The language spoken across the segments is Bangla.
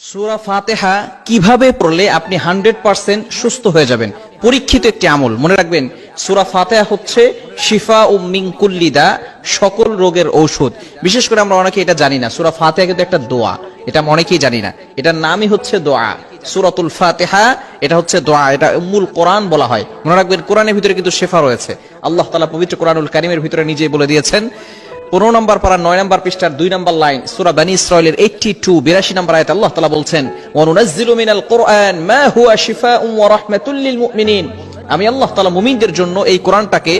সূরা ফাতিহা কিভাবে পড়লে আপনি 100% সুস্থ হয়ে যাবেন? পরীক্ষিত একটি আমল, মনে রাখবেন। সূরা ফাতিহা হচ্ছে শিফা ও মিন কুল্লি দা, সকল রোগের ঔষধ। বিশেষ করে আমরা অনেকে এটা জানি না, সূরা ফাতিহা কিন্তু একটা দোয়া, এটা আমরা অনেকেই জানি না। এটার নামই হচ্ছে দোয়া, সূরাতুল ফাতিহা। এটা হচ্ছে দোয়া, এটা উম্মুল কোরআন বলা হয়। মনে রাখবেন, কোরআনের ভিতরে কিন্তু শিফা রয়েছে। আল্লাহ তাআলা পবিত্র কোরআনুল কারীমের ভিতরে নিজেই বলে দিয়েছেন। 15 নম্বর পারা 9 নম্বর পৃষ্ঠার 2 নম্বর লাইন, সূরা বনী ইসরাঈলের 82 নম্বর আয়াতে আল্লাহ তাআলা বলছেন, ওয়া নুনাজ্জিলু মিনাল কুরআন মা হুয়া শিফাউন ওয়া রাহমাতুল লিল মুমিনিন। আমি আল্লাহ তাআলা মুমিনদের জন্য এই কোরআনটাকে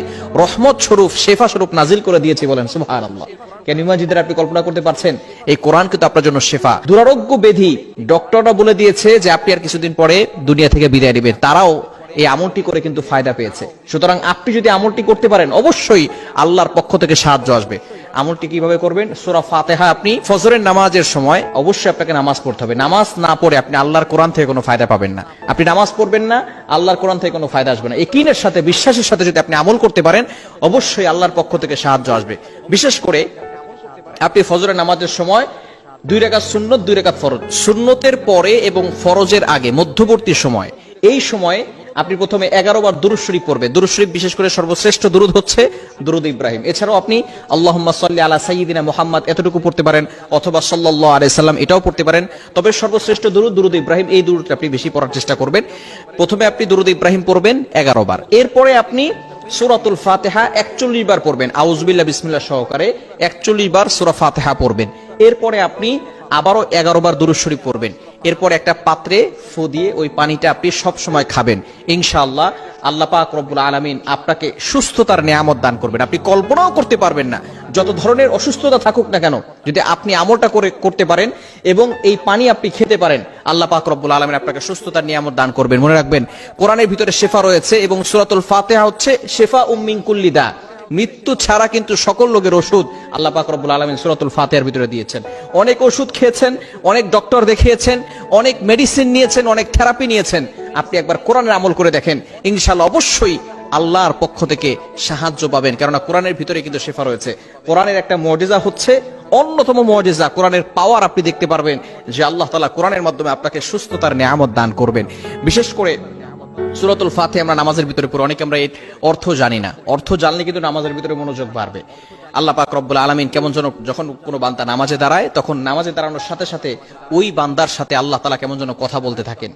রহমত স্বরূপ, শিফা স্বরূপ নাজিল করে দিয়েছি। বলেন সুবহানাল্লাহ। কেন ইমাজিদের আপনি কল্পনা করতে পারছেন, এই কোরআন কিন্তু আপনার জন্য শিফা। দুরারোগ্য ব্যাধি ডক্টররা বলে দিয়েছে যে আপনি আর কিছুদিন পরে দুনিয়া থেকে বিদায় নেবেন, তারাও এই আমলটি করে কিন্তু ফায়দা পেয়েছে। সুতরাং আপনি যদি আমলটি করতে পারেন, অবশ্যই আল্লাহর পক্ষ থেকে সাহায্য আসবে। আমলটি কিভাবে করবেন? সূরা ফাতিহা আপনি ফজরের নামাজের সময় অবশ্যই আপনাকে নামাজ পড়তে হবে। নামাজ না পড়ে আপনি আল্লাহর কোরআন থেকে কোনো ফায়দা পাবেন না। আপনি নামাজ পড়বেন না, আল্লাহর কোরআন থেকে কোনো ফায়দা আসবে না। ইয়াকিনের সাথে, বিশ্বাসের সাথে যদি আপনি আমল করতে পারেন, অবশ্যই আল্লাহর পক্ষ থেকে সাহায্য আসবে। বিশেষ করে আপনি ফজরের নামাজের সময় 2 রাকাত সুন্নত, 2 রাকাত ফরজ, সুন্নতের পরে এবং ফরজের আগে মধ্যবর্তী সময়, এই সময়ে আপনি প্রথমে 11 বার দুরূদ শরীফ পড়বেন। দুরূদ শরীফ বিশেষ করে সর্বশ্রেষ্ঠ দুরূদ হচ্ছে দুরূদ ইব্রাহিম। এছাড়াও আপনি আল্লাহুম্মা সাল্লি আলা সাইয়্যিদিনা মুহাম্মদ এতটুকু পড়তে পারেন, অথবা সাল্লাল্লাহু আলাইহি সাল্লাম এটাও পড়তে পারেন। তবে সর্বশ্রেষ্ঠ দুরূদ দুরূদ ইব্রাহিম, এই দুরূদটা আপনি বেশি পড়ার চেষ্টা করবেন। প্রথমে আপনি দুরূদ ইব্রাহিম পড়বেন 11 বার। এরপরে আপনি সূরাতুল ফাতিহা 41 বার পড়বেন, আউযুবিল্লাহ বিসমিল্লাহ সহকারে 41 বার সূরা ফাতিহা পড়বেন। এরপরে আপনি আবারও 11 বার দুরূদ শরীফ পড়বেন। এরপর একটা পাত্রে ফু দিয়ে ওই পানিটা আপনি সব সময় খাবেন। ইনশাআল্লাহ আল্লাহ পাক রব্বুল আলামিন আপনাকে সুস্থতার নিয়ামত দান করবেন। আপনি কল্পনাও করতে পারবেন না, যত ধরনের অসুস্থতা থাকুক না কেন, যদি আপনি আমলটা করতে পারেন এবং এই পানি আপনি খেতে পারেন, আল্লাহ পাক রব্বুল আলামিন আপনাকে সুস্থতার নিয়ামত দান করবেন। মনে রাখবেন, কোরআনের ভিতরে শিফা রয়েছে এবং সূরাতুল ফাতিহা হচ্ছে শিফা মিন কুল্লি দা, মৃত্যু ছাড়া কিন্তু সকল রোগের ওষুধ আল্লাহ পাক রব্বুল আলামিন সূরাতুল ফাতিহার ভিতরে দিয়েছেন। অনেক ওষুধ খেয়েছেন, অনেক ডক্টর দেখিয়েছেন, অনেক মেডিসিন নিয়েছেন, অনেক থেরাপি নিয়েছেন। আপনি একবার কোরআনের আমল করে দেখেন, ইনশাআল্লাহ অবশ্যই আল্লাহর পক্ষ থেকে সাহায্য পাবেন। কেননা কোরআনের ভিতরে কিন্তু শিফা রয়েছে। কোরআনের একটা মুজিজা হচ্ছে, অন্যতম মুজিজা, কোরআনের পাওয়ার আপনি দেখতে পারবেন যে আল্লাহ তাআলা কোরআনের মাধ্যমে আপনাকে সুস্থতার নিয়ামত দান করবেন। বিশেষ করে সূরাতুল ফাতিহা আমরা নামাজের ভিতরে পড়ি, অনেকে আমরা এর অর্থ জানি না। অর্থ জানলে কিন্তু নামাজের ভিতরে মনোযোগ বাড়বে। আল্লাহ পাক রব্বুল আলামিন কেমন যেন, যখন কোনো বান্দা নামাজে দাঁড়ায়, তখন নামাজে দাঁড়ানোর সাথে সাথে ওই বান্দার সাথে আল্লাহ তাআলা কেমন যেন কথা বলতে থাকেন।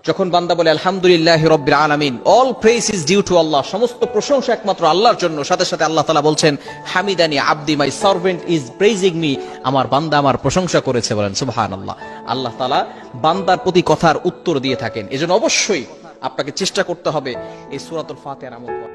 যখন বান্দা বলে আলহামদুলিল্লাহি রাব্বিল আলামিন, all praise is due to Allah, সমস্ত প্রশংসা একমাত্র আল্লাহর জন্য, সাথে সাথে আল্লাহ তাআলা বলছেন হামিদানি আবদি, my servant is praising me, আমার বান্দা আমার প্রশংসা করেছে। বলেন সুবহানাল্লাহ। আল্লাহ তাআলা বান্দার প্রতি কথার উত্তর দিয়ে থাকেন। এজন্য অবশ্যই আপনাকে চেষ্টা করতে হবে এই সূরাতুল ফাতিহার আমল করা।